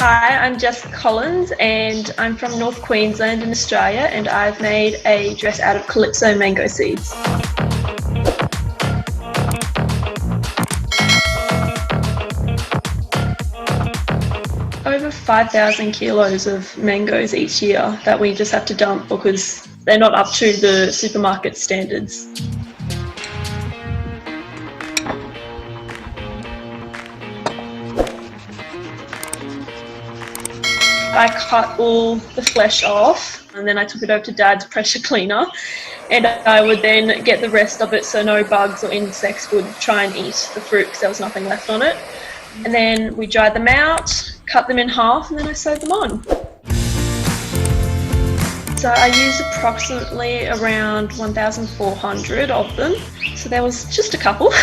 Hi, I'm Jessica Collins and I'm from North Queensland in Australia, and I've made a dress out of Calypso mango seeds. Over 5,000 kilos of mangoes each year that we just have to dump because they're not up to the supermarket standards. I cut all the flesh off and then I took it over to Dad's pressure cleaner, and I would then get the rest of it so no bugs or insects would try and eat the fruit because there was nothing left on it. And then we dried them out, cut them in half, and then I sewed them on. So I used approximately around 1,400 of them. So there was just a couple.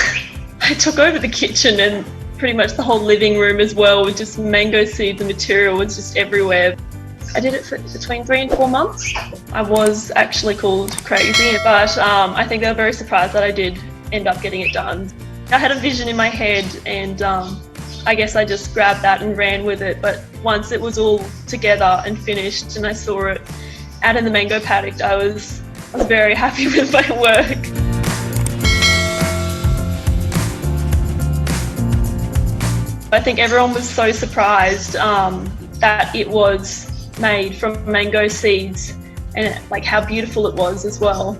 I took over the kitchen and pretty much the whole living room as well with just mango seeds. The material was just everywhere. I did it for between 3 and 4 months. I was actually called crazy, but I think they were very surprised that I did end up getting it done. I had a vision in my head, and I guess I just grabbed that and ran with it. But once it was all together and finished and I saw it out in the mango paddock, I was very happy with my work. I think everyone was so surprised that it was made from mango seeds, and like how beautiful it was as well.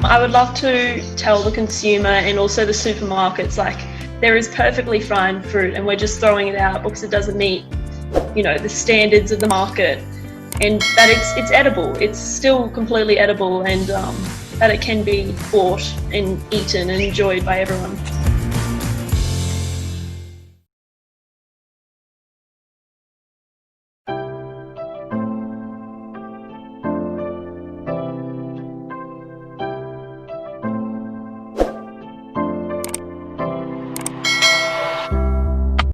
I would love to tell the consumer and also the supermarkets, like, there is perfectly fine fruit and we're just throwing it out because it doesn't meet, the standards of the market, and that it's edible. It's still completely edible, and that it can be bought and eaten and enjoyed by everyone.